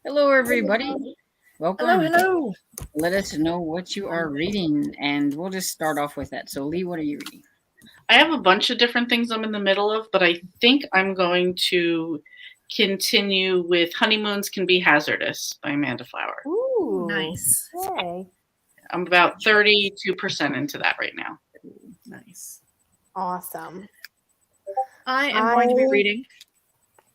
Hello, everybody. Hello, Welcome. hello. Let us know what you are reading, and we'll just start off with that. So, Lee, what are you reading? I have a bunch of different things I'm in the middle of, but I think I'm going to continue with Honeymoons Can Be Hazardous by Amanda Flower. Ooh, nice. Okay. I'm about 32% into that right now. Nice. Awesome. I am going to be reading,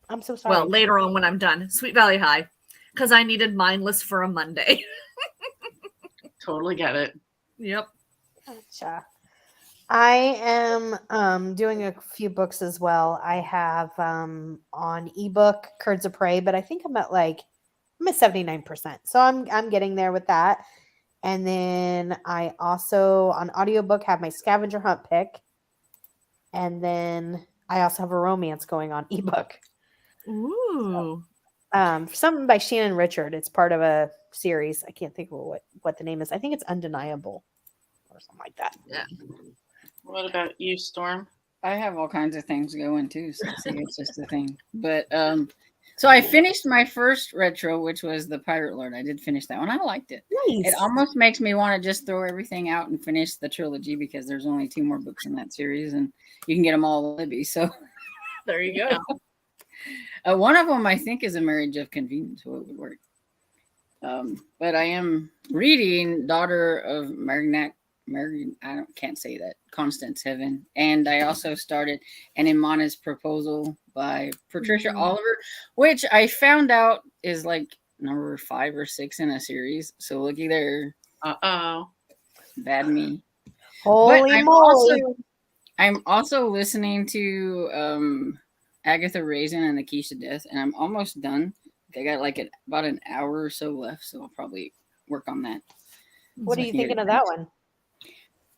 I'm so sorry. well, later on when I'm done, Sweet Valley High, because I needed mindless for a Monday. Totally get it. Yep. Gotcha. I am doing a few books as well. I have on ebook Curds of Prey, but I think I'm at 79%. So I'm getting there with that. And then I also on audiobook have my scavenger hunt pick. And then I also have a romance going on ebook. Ooh. Something by Shannon Richard. It's part of a series. I can't think of what the name is. I think it's Undeniable or something like that. Yeah. What about you, Storm? I have all kinds of things going too, so see, it's just a thing. But so I finished my first retro, which was the Pirate Lord. I did finish that one. I liked it. Nice. It almost makes me want to just throw everything out and finish the trilogy because there's only 2 more books in that series, and you can get them all at Libby. So There you go. one of them I think is A Marriage of Convenience, so it would work. But I am reading Daughter of can't say that, Constance Heaven, and I also started An Imana's Proposal by Patricia Oliver, which I found out is like number 5 or 6 in a series. So looky there, Uh-oh. bad me. Holy But moly. I'm also listening to Agatha Raisin and the Keys to Death, and I'm almost done. I got about an hour or so left, so I'll probably work on that. What So are I you can get thinking it of that finished. one?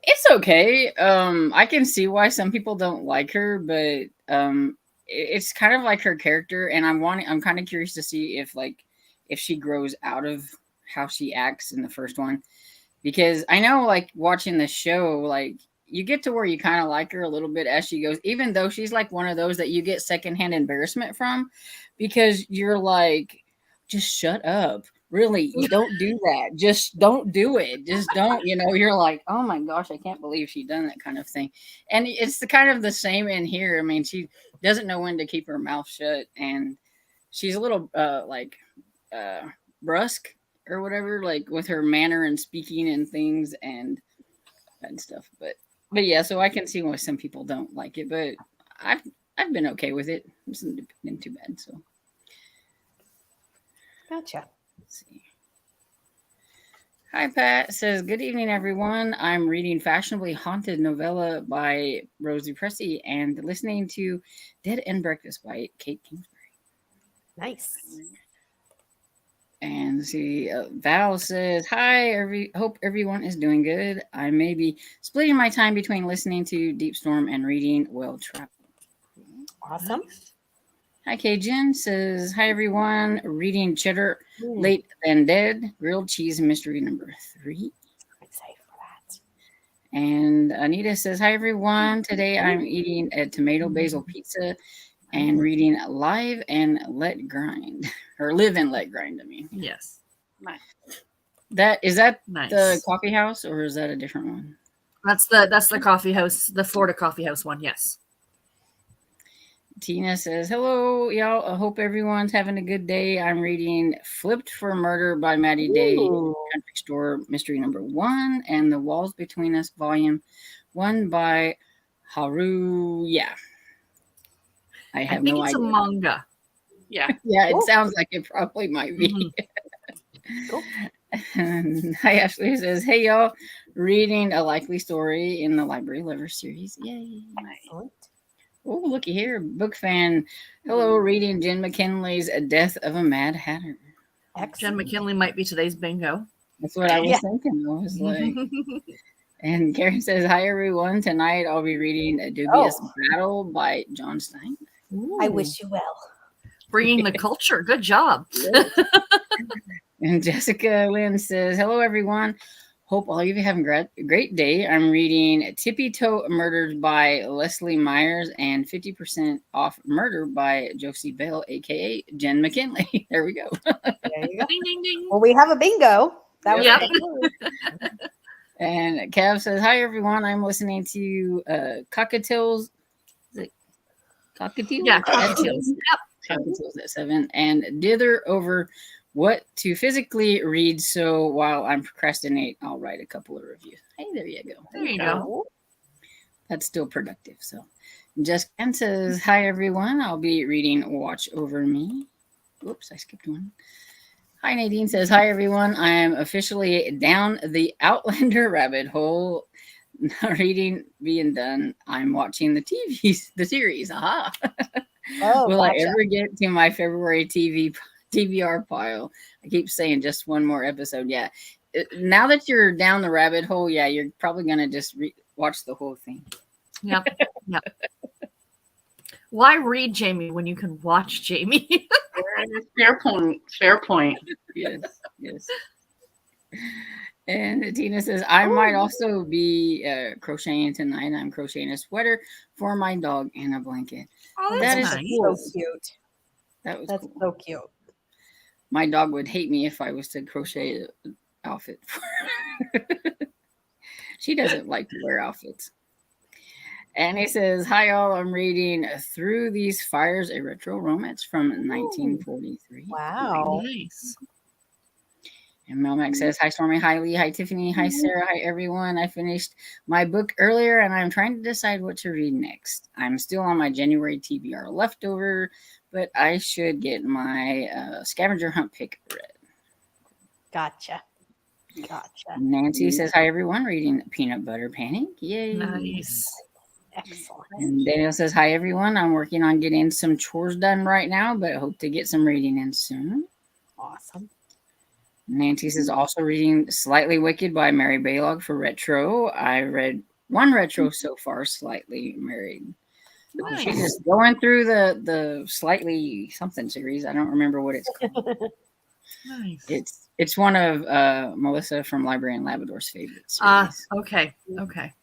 It's okay. I can see why some people don't like her, but it's kind of like her character, and I'm kind of curious to see if she grows out of how she acts in the first one, because I know like watching the show, like you get to where you kind of like her a little bit as she goes, even though she's like one of those that you get secondhand embarrassment from, because you're like, just shut up. Really, you don't do that. Just don't do it. Just don't, you're like, oh my gosh, I can't believe she done that kind of thing. And it's the kind of the same in here. I mean, she doesn't know when to keep her mouth shut, and she's a little uh brusque or whatever, like with her manner and speaking and things and stuff. But yeah, so I can see why some people don't like it, but I've I've been okay with it. It's not been too bad. So Gotcha. let's see. Hi, Pat says, good evening, everyone. I'm reading Fashionably Haunted novella by Rosie Pressey and listening to Dead and Breakfast by Kate Kingsbury. Nice. And see, Val says, hi, hope everyone is doing good. I may be splitting my time between listening to Deep Storm and reading Well Traveled. Awesome. Hi, Cajun says, hi, everyone. Reading Cheddar Late Than Dead, Grilled Cheese Mystery number 3. I'm excited for that. And Anita says, hi, everyone. Today I'm eating a tomato basil pizza and reading Live and Let Grind. Or Live and Let Grind, I mean. Yes. Nice. Is that Nice. the coffee house, or is that a different one? That's the coffee house, the Florida coffee house one, yes. Tina says, hello, y'all. I hope everyone's having a good day. I'm reading Flipped for Murder by Maddie Day, Country Store Mystery number 1, and The Walls Between Us, Volume 1 by Haru. Yeah. I have think no it's idea. a manga. Yeah. Yeah, it sounds like it probably might be. Cool. And hi, Ashley says, hey, y'all. Reading A Likely Story in the Library Lovers series. Yay. Excellent. Oh, looky here, book fan. Hello, reading Jen McKinley's A Death of a Mad Hatter. Jen Excellent. McKinley might be today's bingo. That's what I was Yeah. thinking. I was like, and Karen says, hi, everyone. Tonight I'll be reading A Dubious Battle by John Stein. I wish you well. Bringing the culture. Good job. And Jessica Lynn says, hello, everyone. Hope all of you have a great day. I'm reading Tippy Toe Murders by Leslie Myers and 50% Off Murder by Josie Bell, aka Jen McKinley. There we go. There you go. Ding, ding, ding. Well, we have a bingo. That was Yep. And Cav says, "Hi everyone. I'm listening to Cockatiels. Is it Cockatiels? Yeah, At cockatiels. 7? Yep. Cockatiels at 7, and dither over what to physically read. So while I'm procrastinate, I'll write a couple of reviews. Hey, there you go. There you go. That's still productive. So Jessica says, "Hi everyone. I'll be reading Watch Over Me." Whoops, I skipped one. Hi, Nadine says, "Hi everyone. I am officially down the Outlander rabbit hole. Not reading being done. I'm watching the series. Aha. Oh, Will I gotcha. ever get to my February TBR pile? I keep saying just one more episode. Yeah. Now that you're down the rabbit hole, yeah, you're probably gonna just watch the whole thing. Yep. Yep. Why read Jamie when you can watch Jamie? Fair point. Fair point. Yes, yes. And Tina says, "I might also be crocheting tonight. I'm crocheting a sweater for my dog and a blanket." Oh, That that's is nice. cool. So cute. That was That's cool. so cute. My dog would hate me if I was to crochet an outfit for her. She doesn't like to wear outfits. And he says, "Hi all, I'm reading Through These Fires, a retro romance from 1943. Wow. Nice. And Melmac says, "Hi Stormy, hi Lee, hi Tiffany, hi Sarah, hi everyone. I finished my book earlier and I'm trying to decide what to read next. I'm still on my January TBR leftover, but I should get my scavenger hunt pick read." Gotcha. Gotcha. Nancy says, "Hi everyone, reading Peanut Butter Panic. Yay." Nice. Excellent. And Daniel says, "Hi everyone, I'm working on getting some chores done right now, but I hope to get some reading in soon." Awesome. Nancy says, "Also reading Slightly Wicked by Mary Baylog for retro. I read one retro so far, Slightly Married." She's Nice. just going through the Slightly something series. I don't remember what it's called. Nice. It's one of Melissa from Library and Labrador's favorites. Okay. Okay.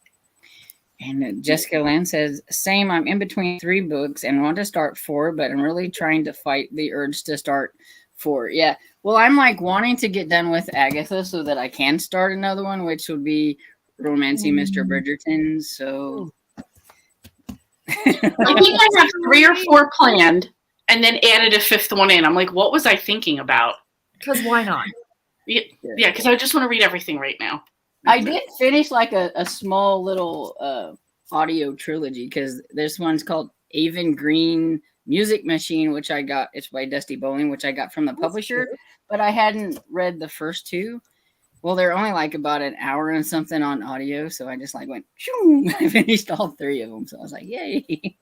And Jessica Lynn says, "Same, I'm in between 3 books and want to start 4, but I'm really trying to fight the urge to start 4. Yeah. Well, I'm like wanting to get done with Agatha so that I can start another one, which would be Romancing Mr. Bridgerton. So I think I have 3 or 4 planned and then added a 5th one in. I'm like, what was I thinking about? Because why not? Yeah, because I just want to read everything right now. I did finish like a small little audio trilogy because this one's called Avon Green Music Machine, which I got. It's by Dusty Bowling, which I got from the publisher, but I hadn't read the first 2. Well, they're only like about an hour and something on audio, so I just like went, shoo, I finished all 3 of them. So I was like, yay.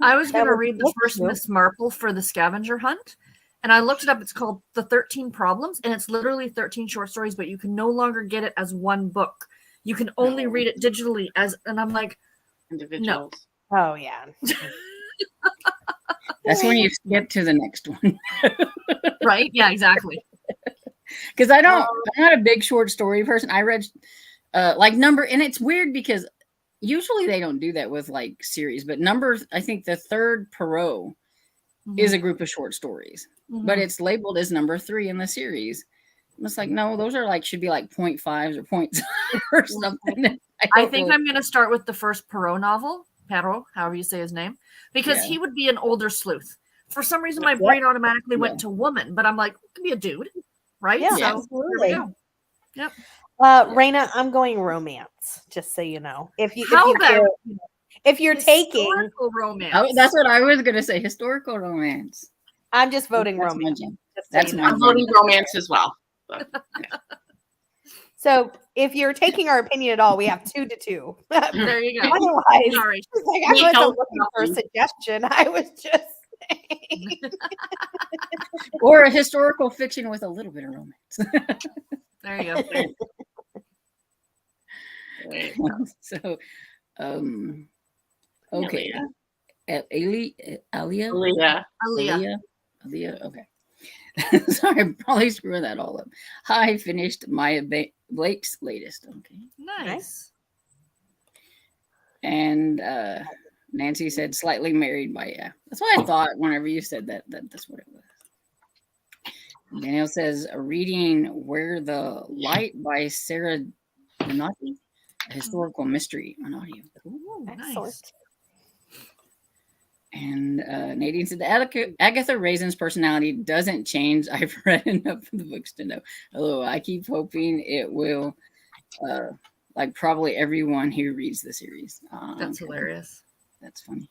I was going to was read the first cool. Miss Marple for the scavenger hunt, and I looked it up. It's called The 13 Problems, and it's literally 13 short stories, but you can no longer get it as one book. You can only read it digitally and I'm like, Individuals. Oh yeah. That's when you skip to the next one. right? Yeah, exactly. Because I'm not a big short story person. I read like number, and it's weird because usually they don't do that with like series, but I think the 3rd Perot is a group of short stories, but it's labeled as number 3 in the series. It's like, no, those are like, should be like 0.5s or points or something. I think I'm going to start with the first Perot novel, Perot, however you say his name, because he would be an older sleuth. For some reason, my brain automatically went to woman, but I'm like, it could be a dude, right? Yeah, so absolutely. there we go. Yep. Raina, I'm going romance, just so you know. If you're taking Historical romance. Oh, that's what I was going to say. Historical romance. I'm just voting That's my romance. jam. just so That's you my know. I'm voting romance as well. But, So if you're taking our opinion at all, we have 2-2. There you go. Otherwise, Sorry. it's like I We wasn't help looking for a suggestion. I was just saying. Or a historical fiction with a little bit of romance. There you go. So, okay. Alia? Aaliyah. Okay. Sorry, I'm probably screwing that all up. I finished Maya Blake's latest. Okay. Nice. And Nancy said slightly married by That's what I thought whenever you said that's what it was. Daniel says reading Where the Light by Sarah Donati, a historical mystery on audio. Ooh, Excellent. nice. And Nadine said Agatha Raisin's personality doesn't change. I've read enough of the books to know. Although I keep hoping it will, like probably everyone who reads the series. That's hilarious. That's funny.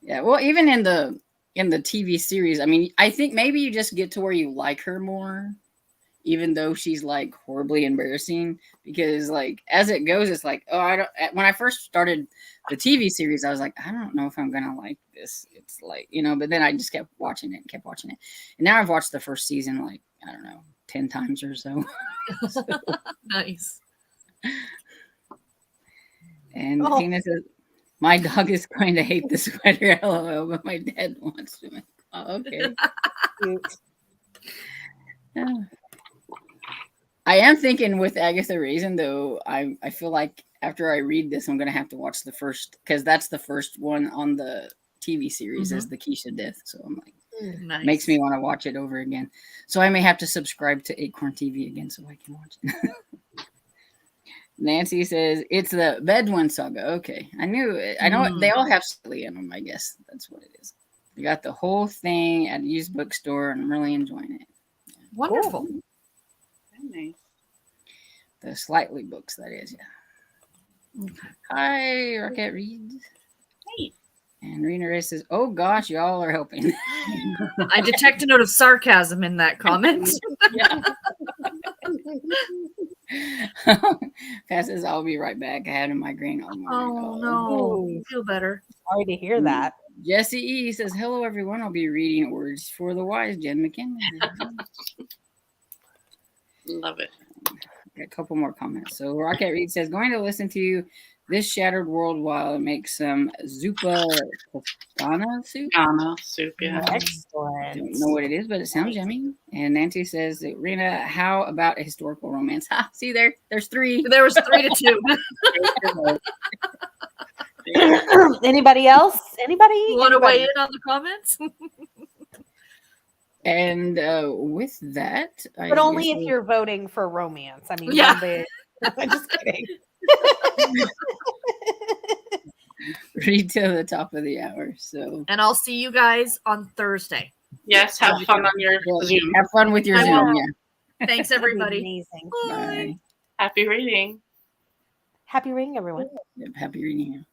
Yeah, well, even in the TV series, I mean, I think maybe you just get to where you like her more, even though she's like horribly embarrassing. Because like as it goes, it's like, oh, I don't. When I first started the TV series, I was like, I don't know if I'm gonna like this. It's like, but then I just kept watching it, and now I've watched the first season like, I don't know, 10 times or so. Nice. And Tina says, my dog is going to hate the sweater, LOL, but my dad wants to. Oh, okay. Cute. I am thinking with Agatha Raisin, though, I feel like after I read this, I'm going to have to watch the first, because that's the first one on the TV series is the Keisha death. So I'm like, Nice. makes me want to watch it over again. So I may have to subscribe to Acorn TV again so I can watch it. Nancy says it's the Bedouin saga. Okay, I knew it. I know they all have Sally in them. I guess that's what it is. We got the whole thing at a used bookstore, and I'm really enjoying it. Wonderful. Very nice. The Slightly books, that is. Yeah. Okay. Hi, Rocket Reed. Hey. And Rena Ray says, "Oh gosh, y'all are helping." I detect a note of sarcasm in that comment. Yeah. Pat says, "I'll be right back. I had a migraine all morning." Oh no, feel better. Sorry to hear that. Jesse E says, "Hello everyone. I'll be reading Words for the Wise." Jen McKinley. Love it. Got a couple more comments. So Rocket Reed says, "Going to listen to this shattered world while it makes some Zupa Toscana soup." Ghana soup, yeah. Excellent. Don't know what it is, but it sounds yummy. And Nancy says, "Rena, how about a historical romance?" Ha, see there's 3. There was 3 to 2. Anybody else? Anybody? Want to weigh in on the comments? And with that, But only if you're voting for romance. I mean, Yeah. I'm just kidding. read till the top of the hour. So, And I'll see you guys on Thursday. Yes, have fun on your Zoom. Have fun with your I Zoom. will. Yeah. Thanks, That'd be everybody. amazing. Bye. Happy reading. Happy reading, everyone. Yep, happy reading.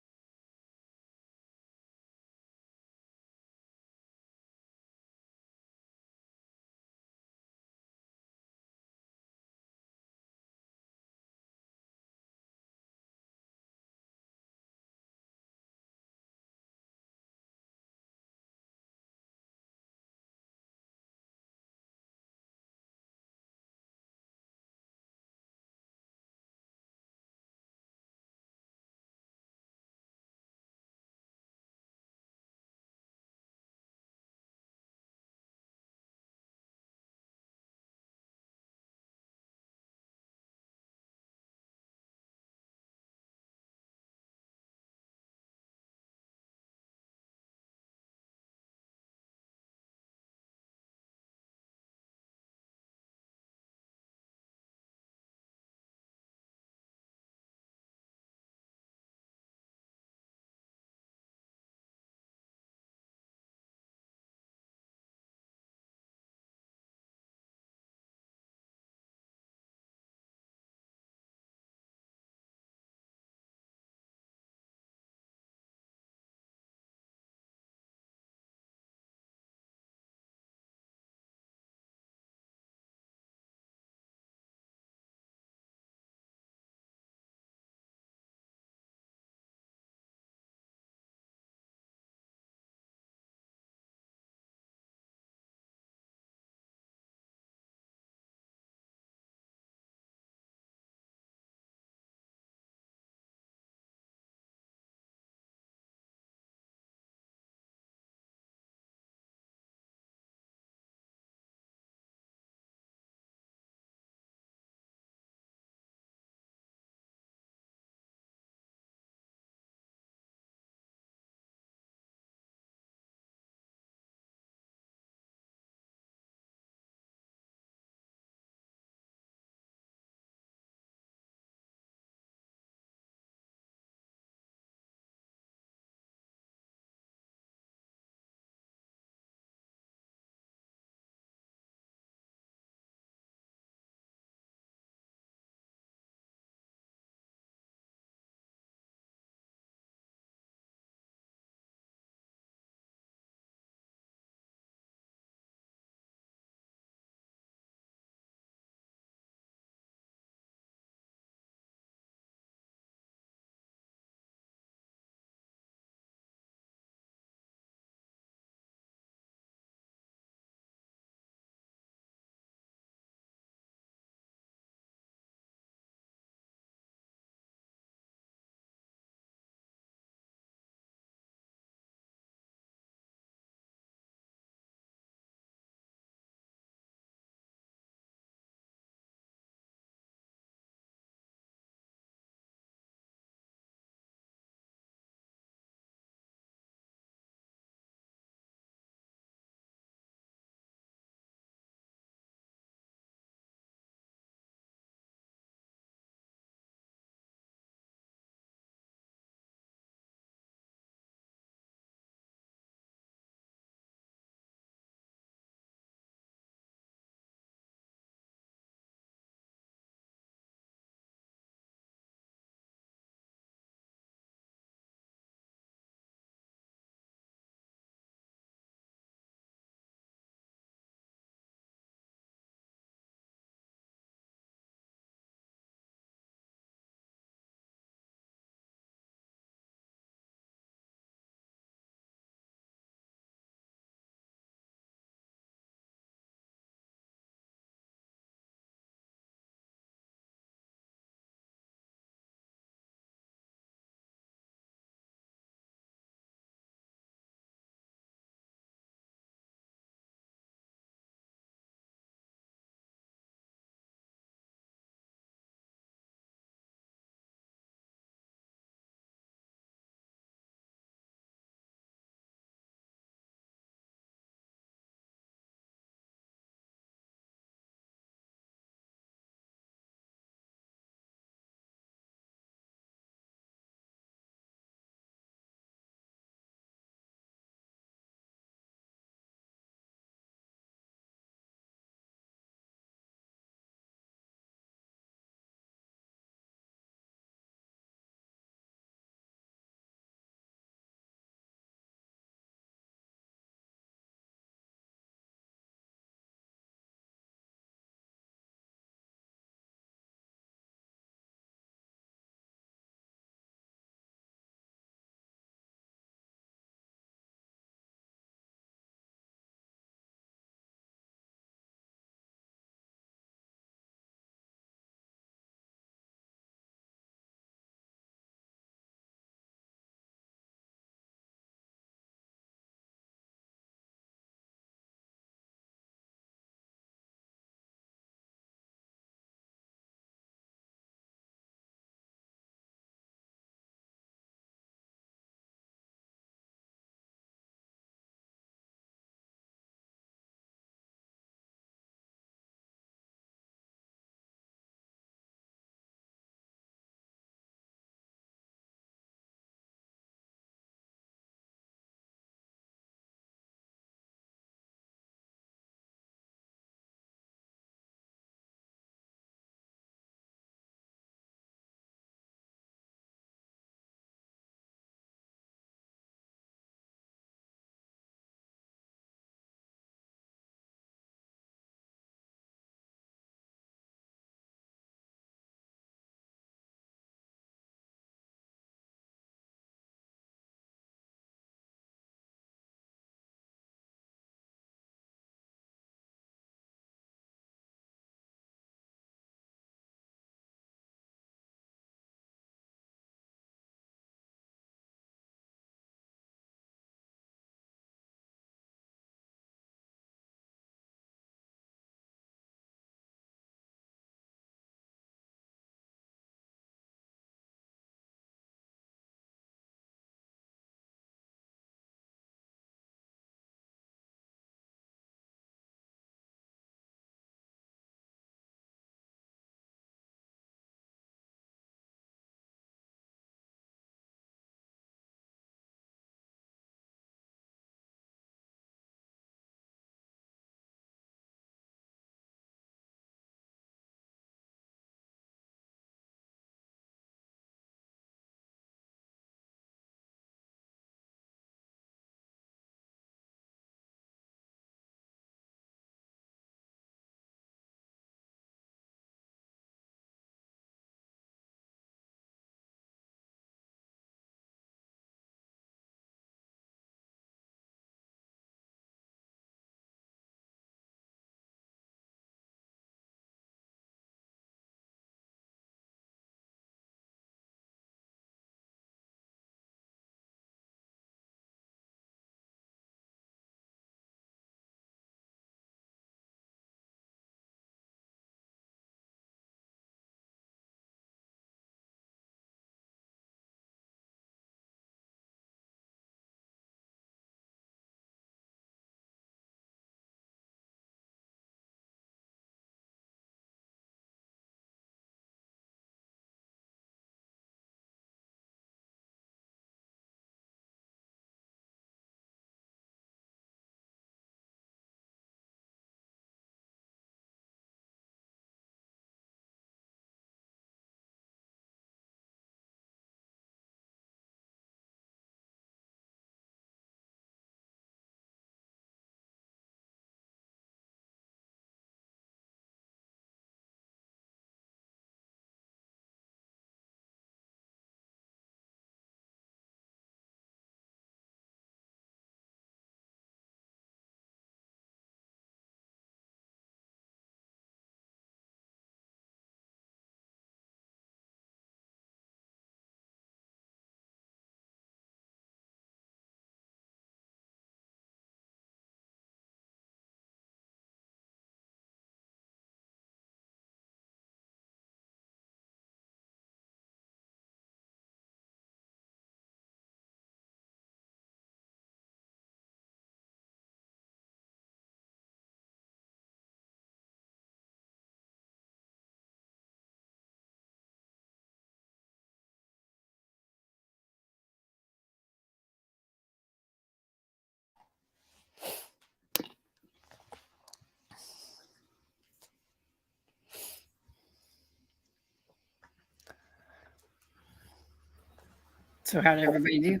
So how did everybody do?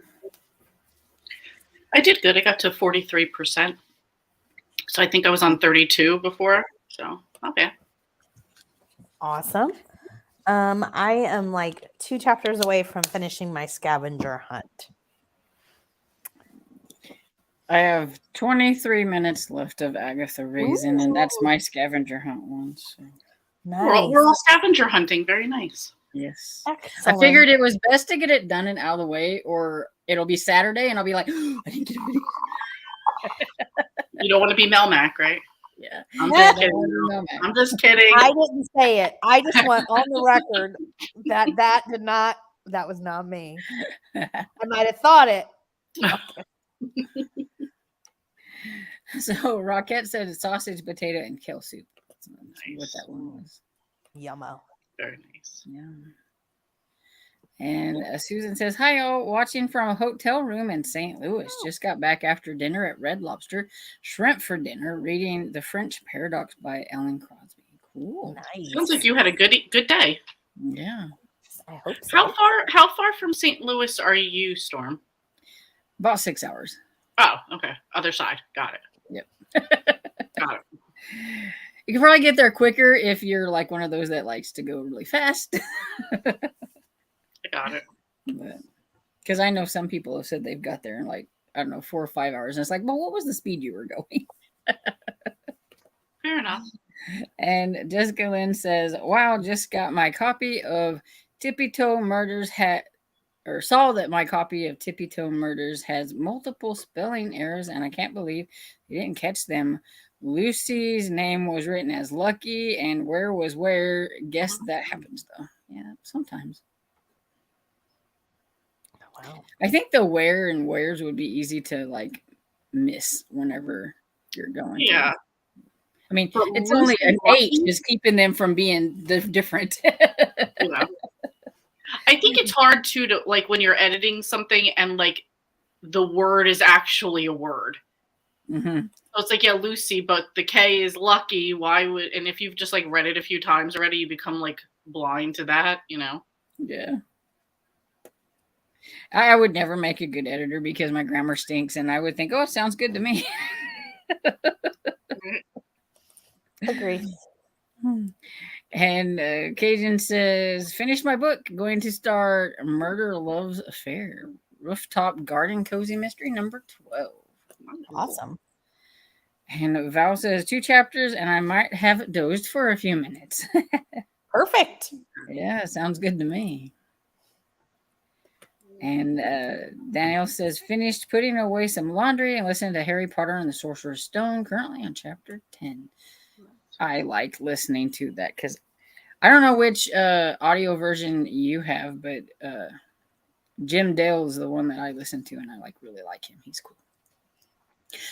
I did good. I got to 43%. So I think I was on 32 before. So not bad. Awesome. I am like 2 chapters away from finishing my scavenger hunt. I have 23 minutes left of Agatha Raisin, and that's my scavenger hunt one. So Nice. We're all scavenger hunting. Very nice. yes, Excellent. I figured it was best to get it done and out of the way, or it'll be Saturday, and I'll be like, I didn't get a video. You don't want to be Melmac, right? Yeah, I'm I just don't kidding. want to know, man. I'm just kidding. I didn't say it. I just want on the record that was not me. I might have thought it. So Rockette said sausage, potato, and kale soup. That's what that one was. Yummo. Very nice. Yeah. And Susan says, hi, all. Watching from a hotel room in St. Louis. Just got back after dinner at Red Lobster. Shrimp for dinner. Reading The French Paradox by Ellen Crosby. Cool. Nice. Sounds like you had a good day. Yeah. I hope so. How far from St. Louis are you, Storm? About 6 hours. Oh, okay. Other side. Got it. Yep. Got it. You can probably get there quicker if you're like one of those that likes to go really fast. I got it. Because I know some people have said they've got there in like, I don't know, 4 or 5 hours. And it's like, well, what was the speed you were going? Fair enough. And Jessica Lynn says, wow, just got my copy of Tippy Toe Murders saw that my copy of Tippy Toe Murders has multiple spelling errors, and I can't believe they didn't catch them. Lucy's name was written as Lucky, and where was where. Guess that happens, though. Yeah, sometimes. Wow. I think the where and wheres would be easy to, like, miss whenever you're going. Yeah. I mean, But it's only an Lucy- H is keeping them from being different. Yeah. I think it's hard too to like when you're editing something and like the word is actually a word. Mm-hmm. So it's like, yeah, Lucy, but the K is Lucky. Why would, and if you've just like read it a few times already, you become like blind to that, you know? Yeah. I would never make a good editor because my grammar stinks, and I would think, oh, it sounds good to me. Agree. And Cajun says, finish my book. Going to start Murder Loves Affair. Rooftop Garden Cozy Mystery number 12. Awesome. And Val says 2 chapters, and I might have dozed for a few minutes. Perfect. Yeah, sounds good to me. And Danielle says, finished putting away some laundry and listening to Harry Potter and the Sorcerer's Stone, currently on chapter 10. I like listening to that because I don't know which audio version you have, but Jim Dale is the one that I listen to, and I really like him. He's cool.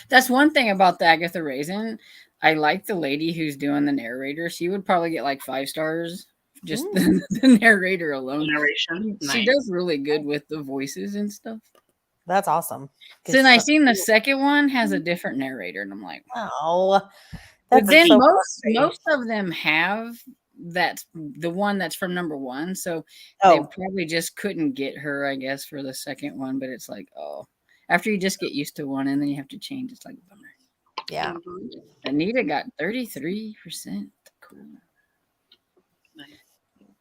That's one thing about the Agatha Raisin. I like the lady who's doing the narrator. She would probably get like 5 stars. Just the narrator alone. Narration. She Nice. does really good with the voices and stuff. That's awesome. So then I seen the second one has a different narrator, and I'm like, oh, but then so most of them have that's the one that's from number 1. So they probably just couldn't get her, I guess, for the second one. But it's like, oh, after you just get used to one and then you have to change, it's like a bummer. Yeah. Anita got 33%. Cool.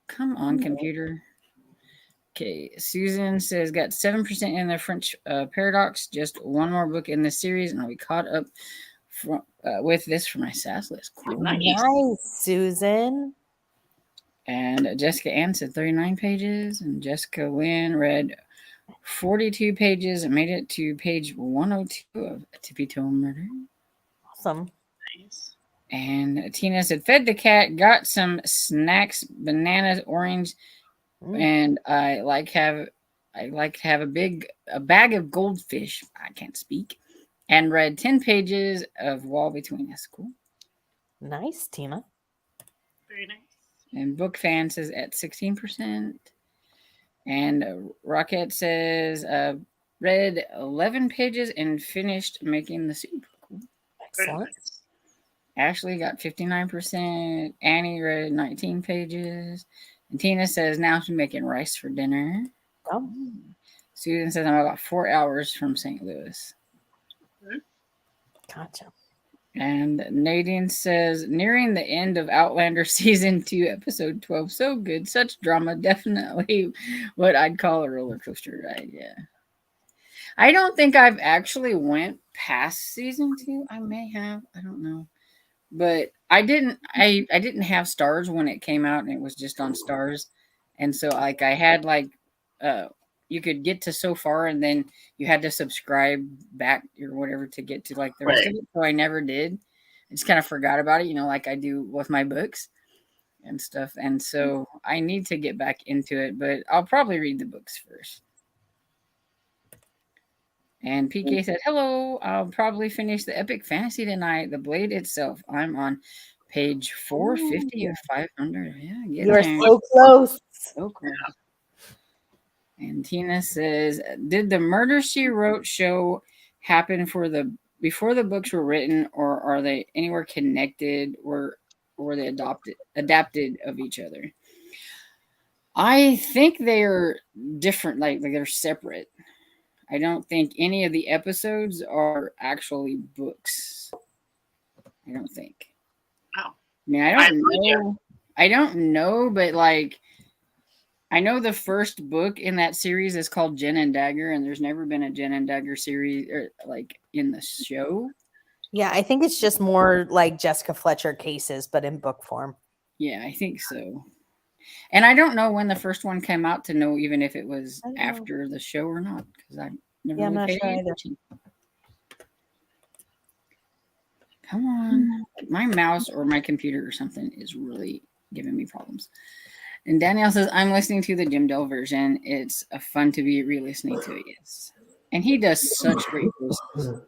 Come on, computer. Okay, Susan says got 7% in the French Paradox. Just one more book in this series, and I'll be caught up with this for my SAS list. Cool. Nice, Susan. And Jessica Ann said 39 pages, and Jessica Lynn read 42 pages and made it to page 102 of Tippy Toe Murder. Awesome. Nice. And Tina said, fed the cat, got some snacks, bananas, orange, and I like to have a bag of goldfish. I can't speak. And read 10 pages of Wall Between Us. Cool. Nice, Tina. Very nice. And Book Fan says at 16%. And Rocket says read 11 pages and finished making the soup. Cool. Excellent. Ashley got 59%. Annie read 19 pages. And Tina says now she's making rice for dinner. Oh. Susan says I'm about 4 hours from St. Louis. Gotcha. And Nadine says, nearing the end of Outlander season 2, episode 12. So good. Such drama. Definitely what I'd call a roller coaster ride. Yeah. I don't think I've actually went past season 2. I may have. I don't know. But I didn't have Stars when it came out, and it was just on Stars. And so like I had like you could get to so far, and then you had to subscribe back or whatever to get to like the rest of it. So I never did. I just kind of forgot about it, like I do with my books and stuff. And so I need to get back into it, but I'll probably read the books first. And PK said, hello, I'll probably finish the epic fantasy tonight. The Blade itself. I'm on page 450 of 500. Yeah, you are so close. So close. And Tina says, did the Murder, She Wrote show happen before the books were written, or are they anywhere connected, or were they adapted of each other? I think they're different, like they're separate. I don't think any of the episodes are actually books. I don't think. Wow. I mean, I don't know, but like I know the first book in that series is called Jen and Dagger, and there's never been a Jen and Dagger series like in the show. Yeah, I think it's just more like Jessica Fletcher cases, but in book form. Yeah, I think so. And I don't know when the first one came out to know even if it was after the show or not, because I never really paid attention. Come on. My mouse or my computer or something is really giving me problems. And Danielle says, I'm listening to the Jim Dell version. It's fun to be re-listening to it. Yes. And he does such great voices.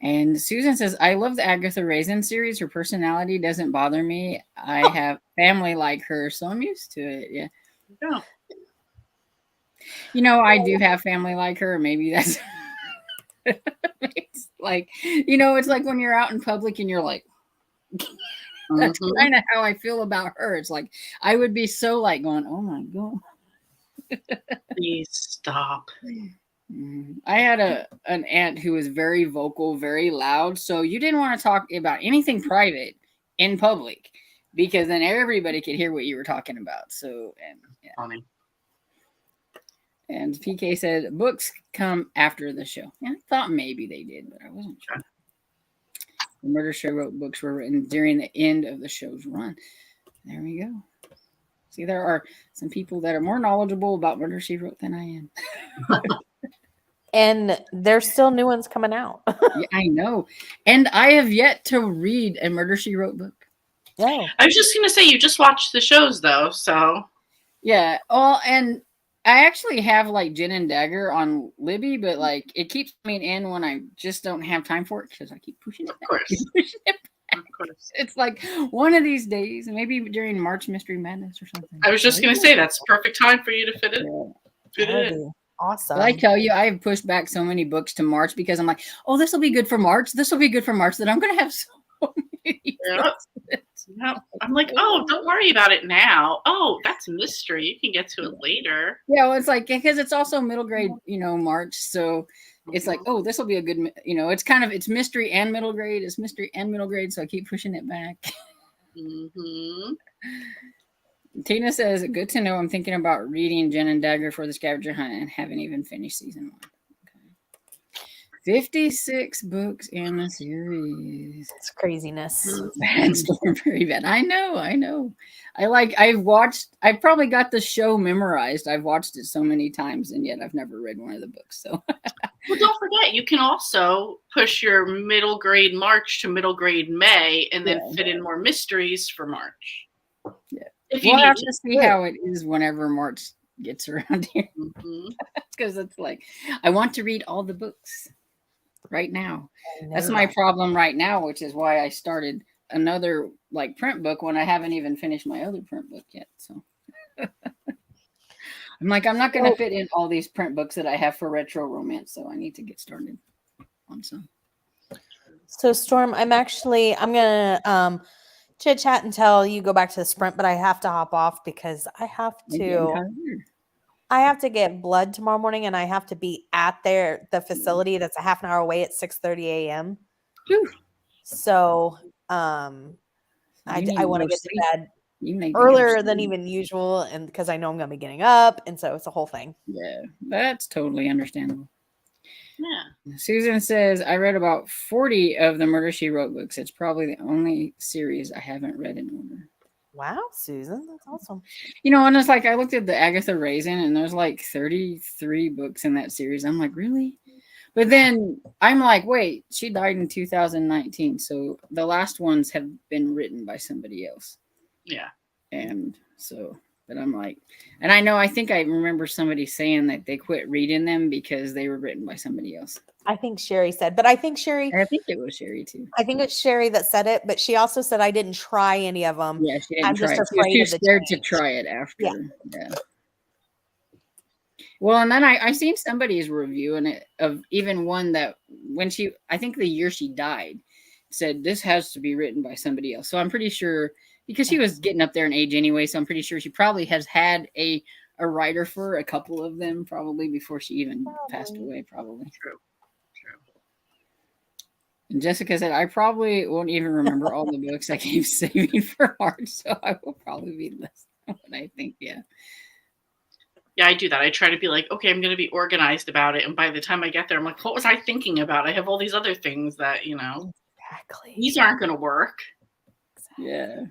And Susan says, I love the Agatha Raisin series. Her personality doesn't bother me. I have family like her, so I'm used to it. Yeah. I do have family like her. Maybe that's it's like, it's like when you're out in public and you're like, that's kind of how I feel about her. It's like I would be so like going, oh my God. Please stop. I had an aunt who was very vocal, very loud. So you didn't want to talk about anything private in public because then everybody could hear what you were talking about. So, and yeah. Funny. And PK said books come after the show. Yeah, I thought maybe they did, but I wasn't sure. The Murder, She Wrote books were written during the end of the show's run. There we go. See, there are some people that are more knowledgeable about Murder, She Wrote than I am. And there's still new ones coming out. Yeah, I know. And I have yet to read a Murder, She Wrote book. Oh. I was just going to say, you just watched the shows, though, so. Yeah. Well, and I actually have, like, Jen and Dagger on Libby, but, like, it keeps coming in when I just don't have time for it because I keep pushing it back. Of course. It's like one of these days, maybe during March Mystery Madness or something. I was just going to say, that's the perfect time for you to fit it in. Awesome. But I tell you, I have pushed back so many books to March because I'm like, oh, this will be good for March. This will be good for March. That I'm going to have so many. Yep. I'm like, oh, don't worry about it now. Oh, that's a mystery. You can get to it later. Yeah, well, it's like, because it's also middle grade, March. So it's like, oh, this will be a good, it's kind of, it's mystery and middle grade. It's mystery and middle grade. So I keep pushing it back. Tina says, good to know. I'm thinking about reading Jen and Dagger for the Scavenger Hunt and haven't even finished season 1. Okay. 56 books in the series. It's craziness. Bad Storm, very bad. I know. I've probably got the show memorized. I've watched it so many times and yet I've never read one of the books. So well, don't forget, you can also push your middle grade March to middle grade May and then fit in more mysteries for March. Yeah. We'll have to see how it is whenever March gets around here. Because it's like, I want to read all the books right now. That's my problem right now, which is why I started another like print book when I haven't even finished my other print book yet. So I'm like, I'm not going to fit in all these print books that I have for retro romance. So I need to get started on some. So Storm, I'm going to chit chat until you go back to the sprint, but I have to hop off because I have to I have to get blood tomorrow morning, and I have to be at the facility that's a half an hour away at 6:30 a.m. Whew. So, You I need to want go to get to sleep. bed You need to go earlier than sleep. even usual, and because I know I'm going to be getting up, and so it's a whole thing. Yeah, that's totally understandable. Yeah. Susan says, I read about 40 of the Murder, She Wrote books. It's probably the only series I haven't read in order. Wow, Susan, that's awesome. You know, and it's like I looked at the Agatha Raisin, and there's like 33 books in that series. I'm like, really? But then I'm like, wait, she died in 2019. So the last ones have been written by somebody else. Yeah. And so, but I'm like, and I think I remember somebody saying that they quit reading them because they were written by somebody else. I think Sherry said, but I think Sherry, I think it was Sherry too. I think it's Sherry that said it, but she also said I didn't try any of them. Yeah, she didn't I'm try just it. She was afraid too of the scared to change. try it after. Yeah. Yeah. Well, and then I seen somebody's review and it of even one that when she, I think the year she died, said this has to be written by somebody else. So I'm pretty sure because she was getting up there in age anyway, so I'm pretty sure she probably has had a writer for a couple of them probably before she even passed away. Probably. True. And Jessica said, I probably won't even remember all the books I keep saving for art, so I will probably be less than what I think. Yeah. Yeah, I do that. I try to be like, okay, I'm going to be organized about it. And by the time I get there, I'm like, what was I thinking about? I have all these other things that, Exactly. these aren't going to work. Yeah.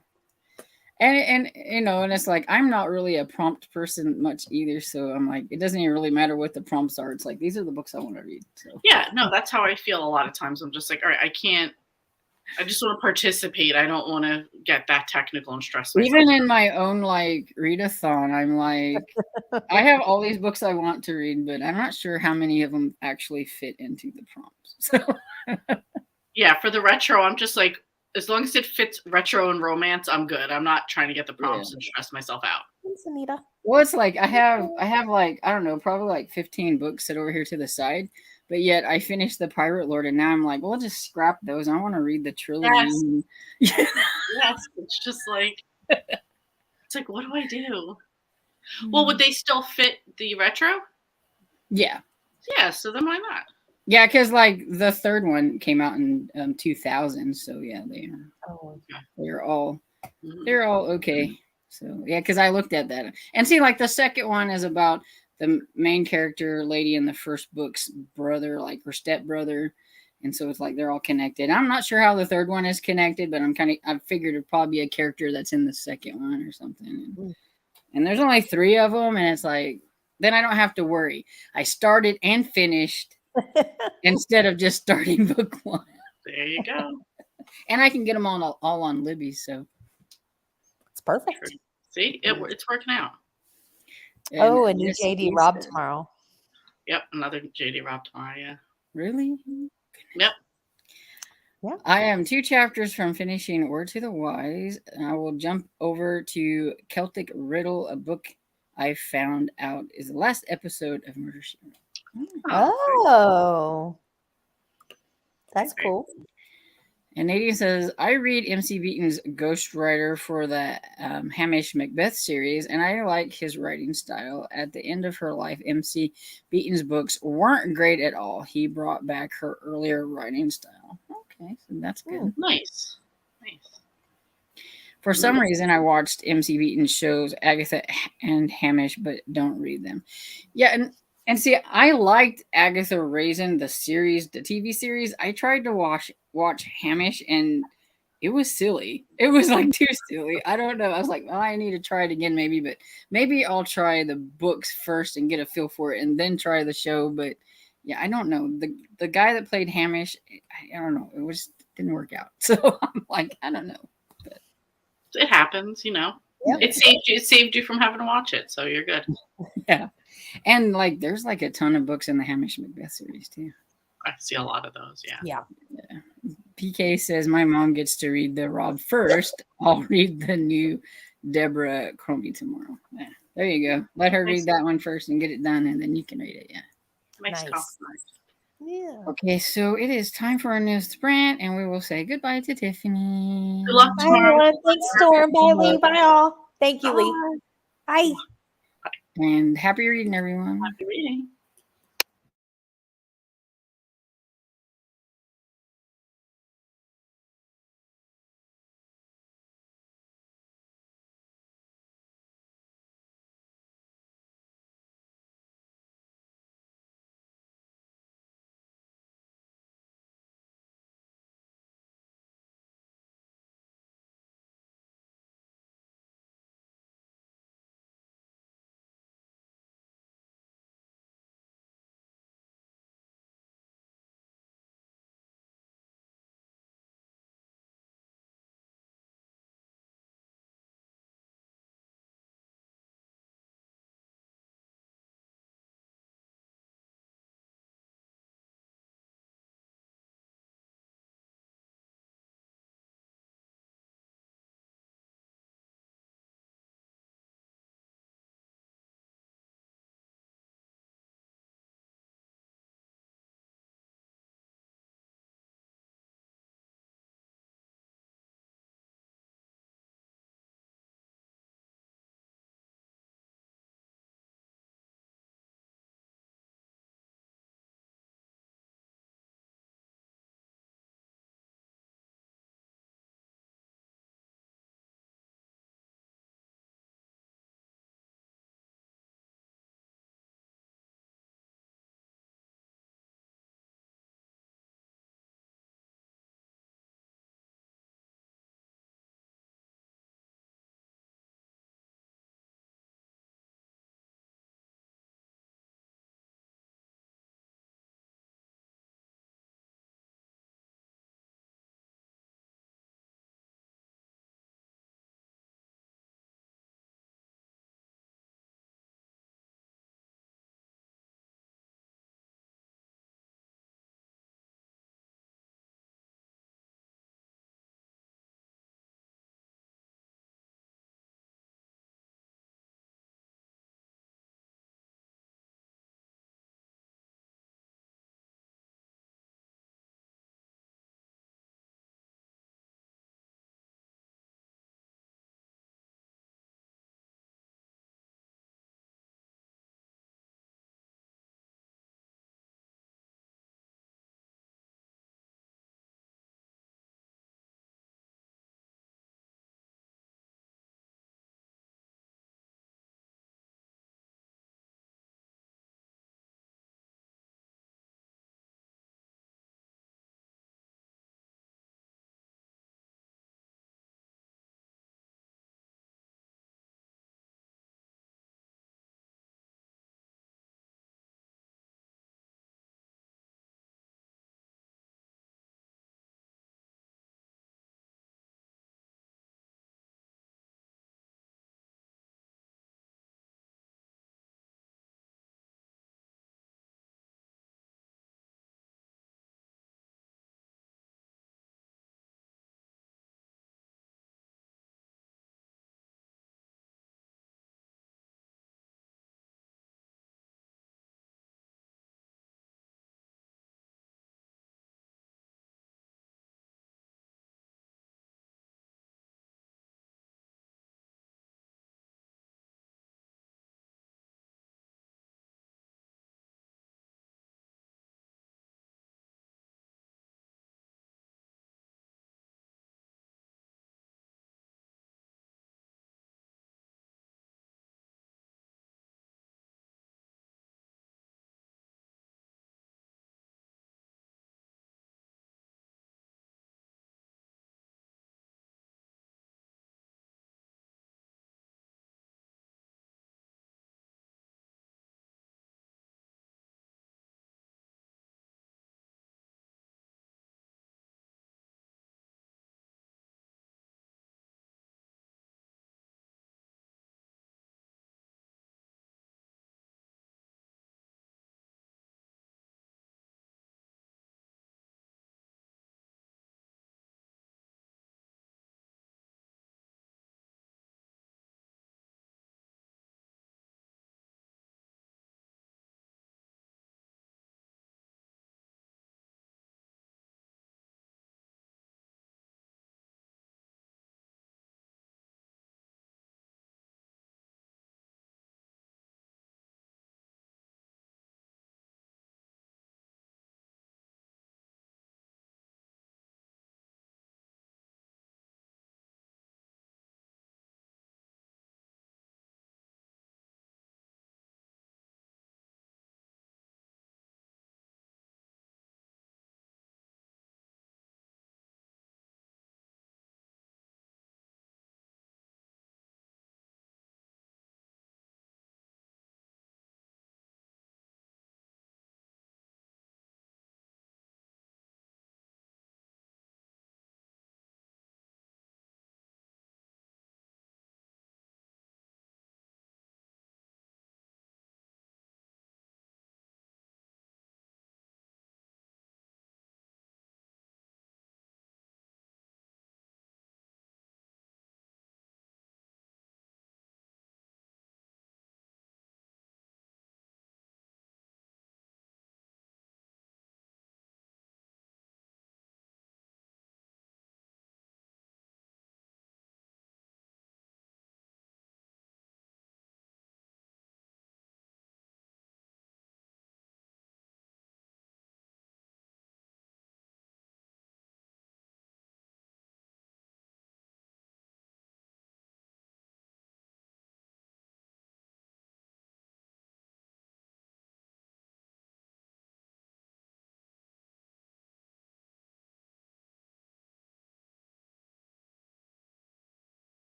And you know, and it's like I'm not really a prompt person much either, so I'm like, it doesn't even really matter what the prompts are. It's like these are the books I want to read. So Yeah, no, that's how I feel a lot of times. I'm just like, all right, I just want to participate. I don't want to get that technical and stress myself. Even in my own like readathon, I'm like, I have all these books I want to read, but I'm not sure how many of them actually fit into the prompts. So yeah, for the retro, I'm just like, as long as it fits retro and romance, I'm good. I'm not trying to get the prompts and stress myself out. Thanks, Anita. Well, it's like I have like, I don't know, probably like 15 books set over here to the side, but yet I finished the Pirate Lord, and now I'm like, well, I'll just scrap those. I want to read the trilogy. Yes. Yes, it's just like, it's like, what do I do? Well, would they still fit the retro? Yeah. Yeah, so then why not? Yeah, because like the third one came out in 2000, so yeah, they're all okay. So yeah, because I looked at that and see, like the second one is about the main character lady in the first book's brother, like her stepbrother, and so it's like they're all connected. I'm not sure how the third one is connected, but I figured it'd probably be a character that's in the second one or something. And there's only 3 of them, and it's like then I don't have to worry. I started and finished. Instead of just starting book 1. There you go. And I can get them all on Libby, so it's perfect. True. See, it's working out. And a new JD Robb tomorrow. Yep, another JD Robb tomorrow. Yeah. Really? Yep. Yeah. I am 2 chapters from finishing Word to the Wise, and I will jump over to Celtic Riddle, a book I found out is the last episode of Murder, She Wrote. Oh, that's cool. And Nadine says, I read MC Beaton's ghostwriter for the Hamish Macbeth series, and I like his writing style. At the end of her life, MC Beaton's books weren't great at all. He brought back her earlier writing style. Okay, so that's good. Nice. For some reason, I watched MC Beaton's shows, Agatha and Hamish, but don't read them. Yeah, and see, I liked Agatha Raisin, the series, the TV series. I tried to watch Hamish, and it was silly. It was like too silly. I don't know. I was like, well, I need to try it again, maybe, but maybe I'll try the books first and get a feel for it, and then try the show. But yeah, I don't know. The guy that played Hamish, I don't know. It didn't work out. So I'm like, I don't know. But it happens, Yeah. It saved you from having to watch it, so you're good. Yeah. And like there's like a ton of books in the Hamish Macbeth series too. I see a lot of those, yeah. PK says my mom gets to read the Rob first. I'll read the new Deborah Cromie tomorrow. Yeah. There you go. Let her read that one first and get it done, and then you can read it. Yeah. Nice. Yeah. Okay, so it is time for our news sprint, and we will say goodbye to Tiffany. Good luck Bye, tomorrow. everyone. Thanks, Storm. Bye, Lee. Bye, all. Thank you, Lee. Bye. And happy reading, everyone. Happy reading.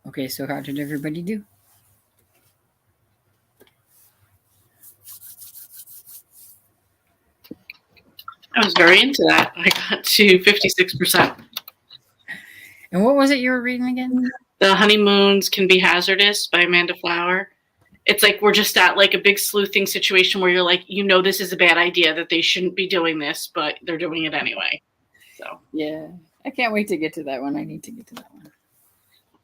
Okay, so how did everybody do? I was very into that. I got to 56%. And what was it you were reading again? The Honeymoons Can Be Hazardous by Amanda Flower. It's like we're just at like a big sleuthing situation where you're like, this is a bad idea, that they shouldn't be doing this, but they're doing it anyway. So yeah, I can't wait to get to that one. I need to get to that one.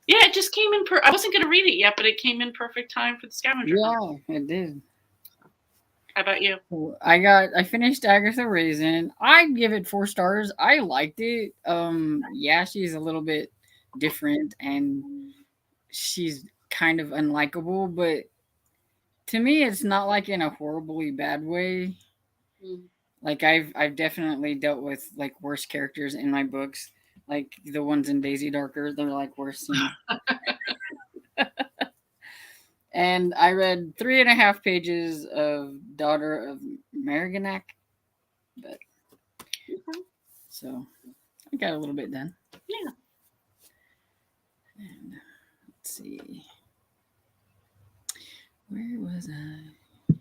Yeah, it just came in. I wasn't going to read it yet, but it came in perfect time for the scavenger hunt. Yeah, it did. How about you? I finished Agatha Raisin. I'd give it 4 stars. I liked it. Yeah, she's a little bit different and she's kind of unlikable, but to me it's not like in a horribly bad way. Like I've definitely dealt with like worse characters in my books. Like the ones in Daisy Darker, they're like worse. And I read 3.5 pages of Daughter of Mariganac. But so I got a little bit done. Yeah. And let's see. Where was I?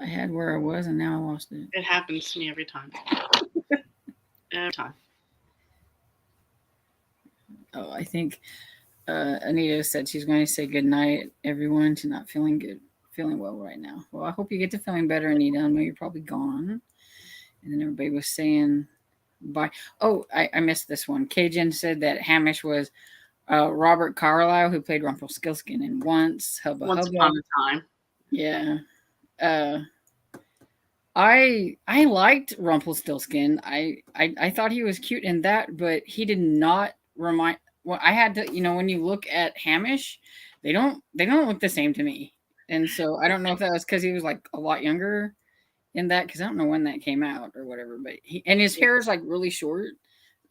I had where I was and now I lost it. It happens to me every time. Every time. Oh, I think Anita said she's going to say good night, everyone. She's not feeling well right now. Well, I hope you get to feeling better, Anita. I know you're probably gone. And then everybody was saying bye. Oh, I missed this one. Cajun said that Hamish was Robert Carlyle, who played Rumpelstiltskin in Once Upon a Time. Yeah. I liked Rumpelstiltskin. I thought he was cute in that, but he did not remind. Well, I had to, when you look at Hamish, they don't look the same to me, and so I don't know if that was because he was like a lot younger in that, because I don't know when that came out or whatever. But and his hair is like really short,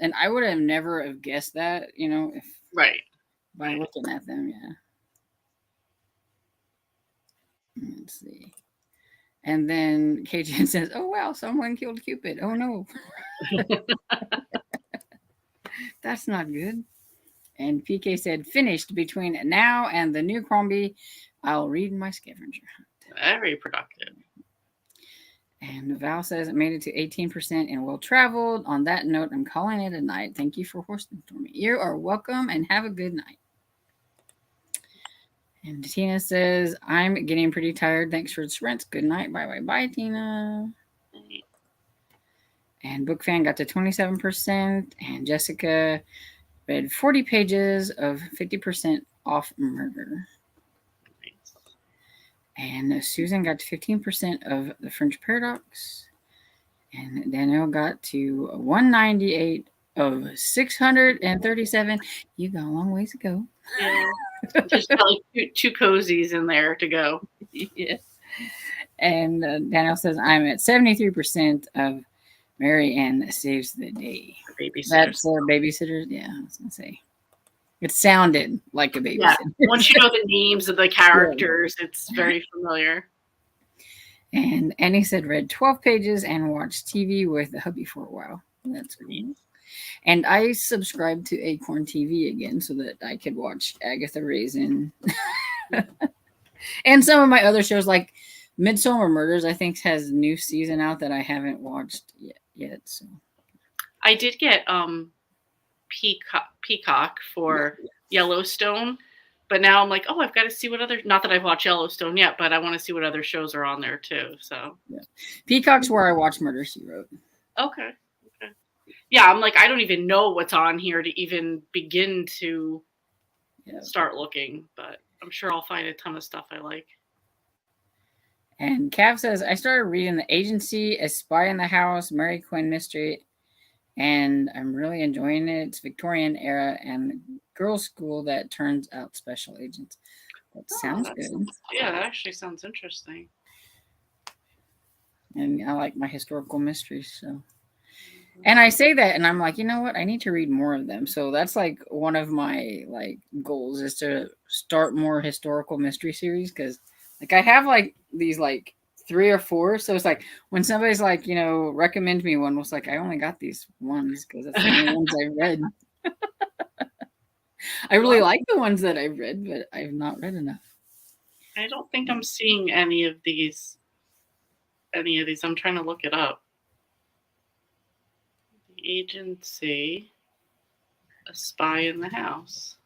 and I would have never have guessed that, if right by looking at them, yeah. Let's see. And then Cajun says, "Oh wow, someone killed Cupid. Oh no, that's not good." And PK said, "Finished between now and the new Crombie. I'll read my scavenger hunt." Very productive. And Val says it made it to 18% and well traveled. On that note, I'm calling it a night. Thank you for hosting for me. You are welcome and have a good night. And Tina says, "I'm getting pretty tired. Thanks for the rents. Good night. Bye, Tina." And Book Fan got to 27%. And Jessica read 40 pages of 50% off Murder. Nice. And Susan got to 15% of The French Paradox. And Danielle got to 198 of 637. You got a long ways to go. Yeah. There's probably two cozies in there to go. Yes. And Danielle says, "I'm at 73% of Mary Ann Saves the Day." That's babysitters. Yeah, I was going to say. It sounded like a babysitter. Yeah. Once you know the names of the characters, it's very familiar. And Annie said read 12 pages and watched TV with the hubby for a while. That's cool. And I subscribed to Acorn TV again so that I could watch Agatha Raisin. And some of my other shows like Midsomer Murders, I think, has a new season out that I haven't watched yet. So I did get Peacock for Yellowstone, but now I'm like, oh, I've got to see what other. Not that I've watched Yellowstone yet, but I want to see what other shows are on there too. So yeah. Peacock's where I watch Murder She Wrote. Okay. Yeah, I'm like, I don't even know what's on here to even begin to start looking, but I'm sure I'll find a ton of stuff I like. And Cav says, "I started reading The Agency, A Spy in the House, Mary Quinn Mystery, and I'm really enjoying it. It's Victorian era and girls' school that turns out special agents." That sounds good. Yeah, that actually sounds interesting. And I like my historical mysteries, so. And I say that, and I'm like, you know what? I need to read more of them. So that's like one of my goals is to start more historical mystery series, because I have these 3 or 4. So it's like when somebody's recommend me one, it's like I only got these ones because that's the only ones I read. I really like the ones that I've read, but I've not read enough. I don't think I'm seeing any of these. I'm trying to look it up. The Agency, A Spy in the House.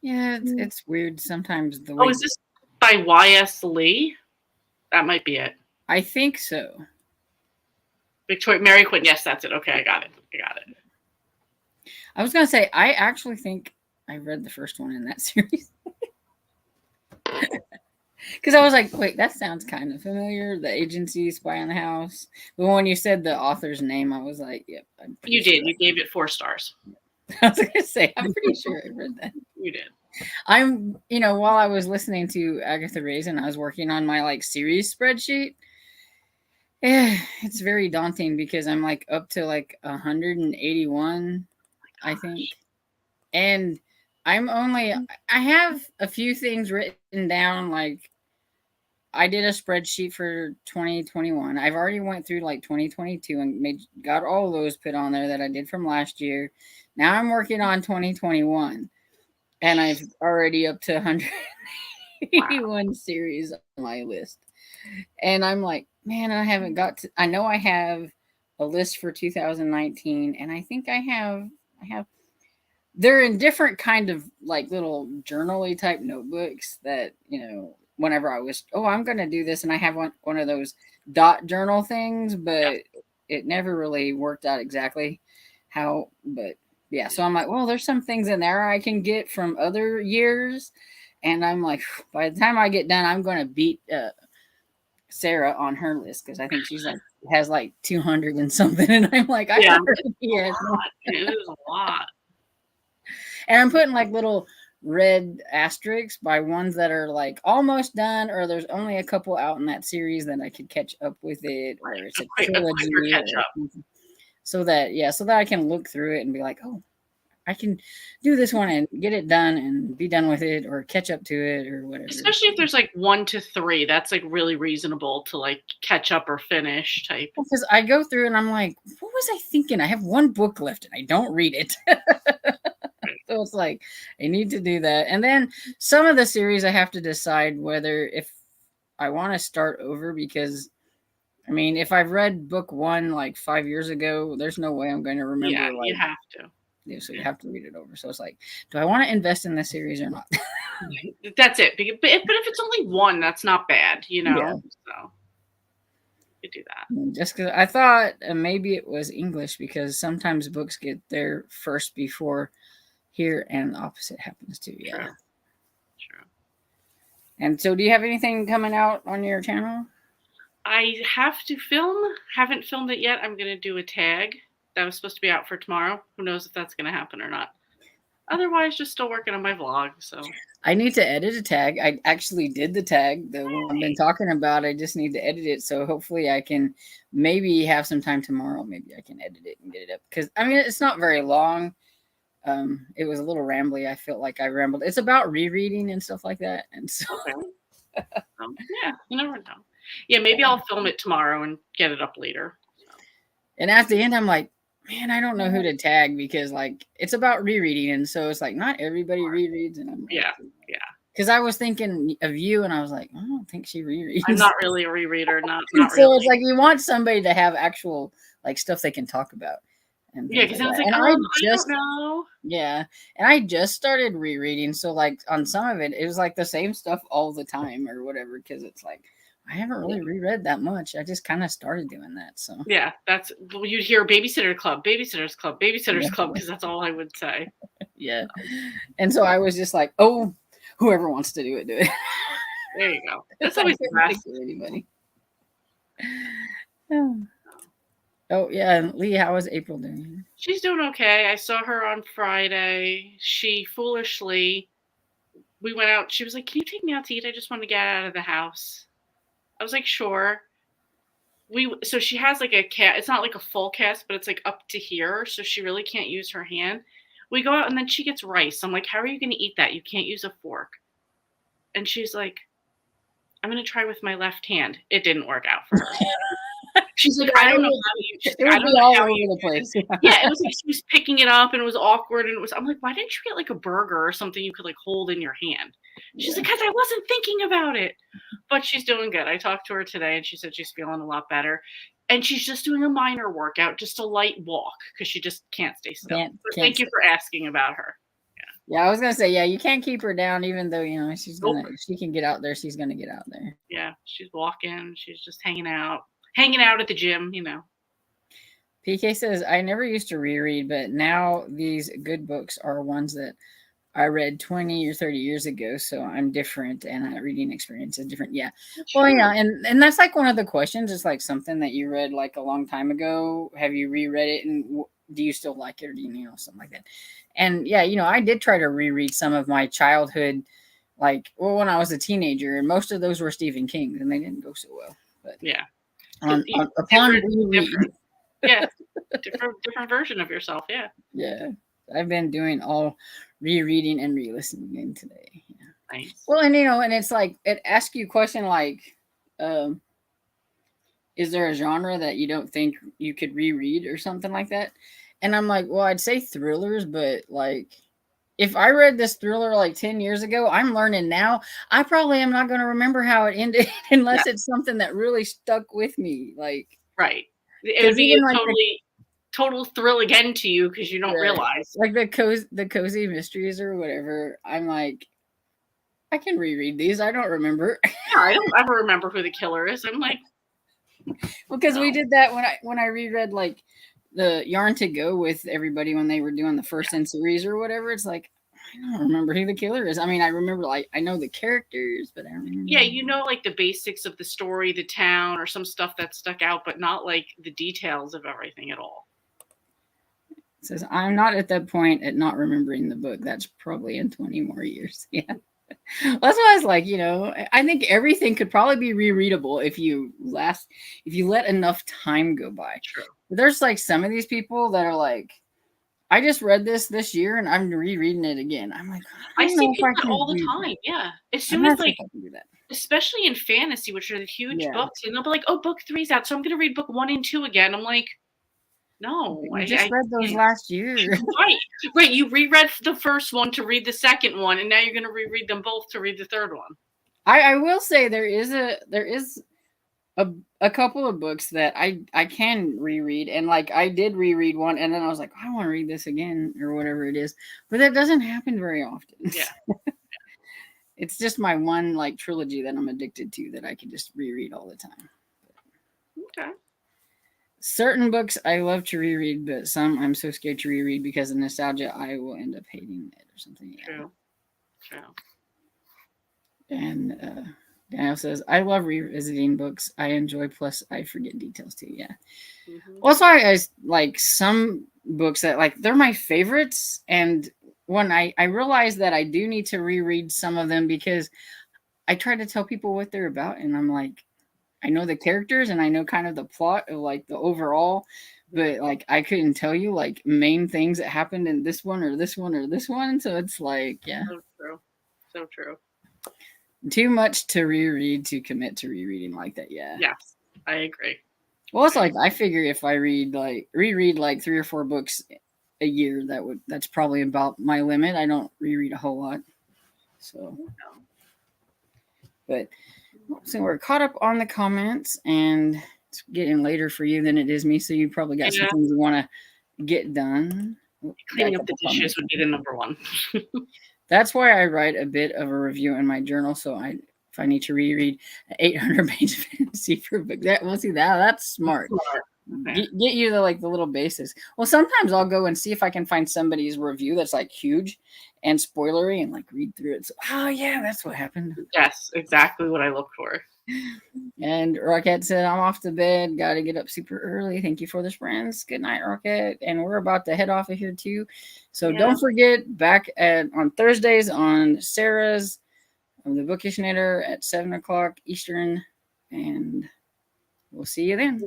Yeah, it's weird sometimes the way. Oh, is this by Y.S. Lee? That might be it. I think so. Victoria Mary Quinn. Yes, that's it. Okay, I got it. I was gonna say I actually think I read the first one in that series. Because I was like, wait, that sounds kind of familiar. The Agency, Spy on the House. But when you said the author's name, I was like, yep. You did. You gave it 4 stars. I was going to say, I'm pretty sure I read that. You did. While I was listening to Agatha Raisin, I was working on my like series spreadsheet. Yeah, it's very daunting because I'm like up to like 181, I think. And I have a few things written down. Like I did a spreadsheet for 2021. I've already went through like 2022 and got all those put on there that I did from last year. Now I'm working on 2021 and I've already up to 181 series on my list. And I'm like, man, I haven't got to, I know I have a list for 2019 and I think I have, they're in different kind of like little journal-y type notebooks that, whenever I was, I'm going to do this. And I have one of those dot journal things, but it never really worked out exactly how, but yeah. So I'm like, well, there's some things in there I can get from other years. And I'm like, by the time I get done, I'm going to beat Sarah on her list. Cause I think she's like, has like 200 and something. And I'm like, it is a lot. And I'm putting like little red asterisks by ones that are like almost done, or there's only a couple out in that series that I could catch up with it, or it's a trilogy. So that I can look through it and be like, oh, I can do this one and get it done and be done with it, or catch up to it, or whatever. Especially if there's like 1 to 3, that's like really reasonable to like catch up or finish type. Because I go through and I'm like, what was I thinking? I have one book left and I don't read it. So it's like, I need to do that. And then some of the series I have to decide whether if I want to start over, because I mean, if I've read book 1 like 5 years ago, there's no way I'm going to remember. Yeah, like, you have to. Yeah, so you have to read it over. So it's like, do I want to invest in this series or not? That's it. But if it's only 1, that's not bad, Yeah. So you do that. Just because I thought maybe it was English, because sometimes books get there first before here, and the opposite happens too. Yeah. True. And so, do you have anything coming out on your channel? I have to film. Haven't filmed it yet. I'm going to do a tag that was supposed to be out for tomorrow. Who knows if that's going to happen or not. Otherwise, just still working on my vlog. So I need to edit a tag. I actually did the tag, the one I've been talking about. I just need to edit it. So hopefully I can maybe have some time tomorrow. Maybe I can edit it and get it up. Because, I mean, it's not very long. It was a little rambly. I felt like I rambled. It's about rereading and stuff like that. And so, yeah, you never know. Yeah, maybe I'll film it tomorrow and get it up later. So. And at the end, I'm like, man, I don't know who to tag, because like it's about rereading, and so it's like not everybody rereads. And I'm like, yeah. Because I was thinking of you, and I was like, I don't think she rereads. I'm not really a rereader. Not so really. It's like you want somebody to have actual like stuff they can talk about. And yeah, because like I was like, I don't know. Yeah, and I just started rereading, so like on some of it, it was like the same stuff all the time or whatever. Because it's like I haven't really reread that much. I just kind of started doing that. So yeah, you'd hear Babysitter Club, Babysitters Club, Babysitters Club, because that's all I would say. Yeah, and so I was just like, oh, whoever wants to do it, do it. There you go. That's always the best. Anybody. Oh yeah, Lee, how is April doing? She's doing okay. I saw her on Friday. She foolishly, we went out. She was like, "Can you take me out to eat? I just want to get out of the house." I was like, "Sure." So she has like a cat. It's not like a full cast, but it's like up to here, so she really can't use her hand. We go out and then she gets rice. I'm like, "How are you going to eat that? You can't use a fork." And she's like, "I'm going to try with my left hand." It didn't work out for her. She's like, Yeah, I don't know it how you. She's it like, I would don't be know all how over you. the place. Yeah, it was like she was picking it up and it was awkward and it was. I'm like, why didn't you get like a burger or something you could like hold in your hand? She's like, because I wasn't thinking about it. But she's doing good. I talked to her today and she said she's feeling a lot better. And she's just doing a minor workout, just a light walk because she just can't stay still. Can't Thank you for asking about her. Yeah, I was gonna say, yeah, you can't keep her down, even though she's Nope. gonna. If she can get out there, she's gonna get out there. Yeah, she's walking. She's just hanging out at the gym. PK says, I never used to reread, but now these good books are ones that I read 20 or 30 years ago, so I'm different and my reading experience is different. Yeah. Well, yeah, and that's like one of the questions. It's like something that you read like a long time ago. Have you reread it and do you still like it, or do you know something like that? And yeah, I did try to reread some of my childhood, when I was a teenager, and most of those were Stephen King, and they didn't go so well. But yeah, upon reread, yeah, different version of yourself. Yeah. Yeah, I've been doing all rereading and re-listening again today. Yeah. Nice. Well, and and it's like it asks you a question like, is there a genre that you don't think you could reread or something like that? And I'm like, well, I'd say thrillers, but like, if I read this thriller like 10 years ago, I'm learning now. I probably am not going to remember how it ended unless it's something that really stuck with me. Like, right. It would be even a total thrill again to you because you don't realize. Like the cozy mysteries or whatever. I'm like, I can reread these. I don't remember. Yeah, I don't ever remember who the killer is. I'm like, well, because we did that when I reread like the Yarn to Go with everybody when they were doing the first in series or whatever. It's like, I don't remember who the killer is. I mean, I remember I know the characters, but I don't remember. Yeah, like the basics of the story, the town, or some stuff that stuck out, but not like the details of everything at all. It says, I'm not at that point at not remembering the book. That's probably in 20 more years. Yeah. Well, that's what I was like, I think everything could probably be rereadable if you let enough time go by. True. But there's like some of these people that are like, I just read this year and I'm rereading it again. I'm like, I see people all the time. Yeah. As soon as like, especially in fantasy, which are the huge books, and they'll be like, oh, book 3's out, so I'm going to read book 1 and 2 again. I'm like, no, I just read those last year. Right. You reread the first one to read the second one, and now you're going to reread them both to read the third one. I will say there is a couple of books that I can reread, and like I did reread one, and then I was like, I want to read this again or whatever it is, but that doesn't happen very often. Yeah. It's just my one like trilogy that I'm addicted to that I can just reread all the time. Okay. Certain books I love to reread, but some I'm so scared to reread because of nostalgia, I will end up hating it or something. True. And Daniel says, I love revisiting books. I enjoy, plus I forget details too. Yeah. Mm-hmm. Also, I like some books that like they're my favorites, and when I realize that I do need to reread some of them because I try to tell people what they're about, and I'm like, I know the characters and I know kind of the plot of like the overall, but like I couldn't tell you like main things that happened in this one or this one or this one. So it's like, yeah. So true. Too much to reread to commit to rereading like that. Yeah. Yes, I agree. Well, it's like I figure if I reread like 3 or 4 books a year, that's probably about my limit. I don't reread a whole lot. So, but so we're caught up on the comments, and it's getting later for you than it is me. So you probably got some things you want to get done. Cleaning up the dishes would be the number one. That's why I write a bit of a review in my journal. So if I need to reread 800-page fantasy for a book, that's smart. Okay. Get you the little basis. Well, sometimes I'll go and see if I can find somebody's review that's like huge and spoilery and like read through it. So, oh yeah, that's what happened. Yes, exactly what I look for. And Rocket said, I'm off to bed. Got to get up super early. Thank you for this, friends. Good night, Rocket. And we're about to head off of here too. So don't forget, back on Thursdays on Sarah's the Bookish Knitter at 7:00 Eastern. And we'll see you then.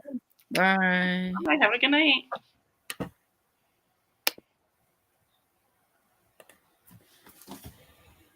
Bye. Bye. Have a good night.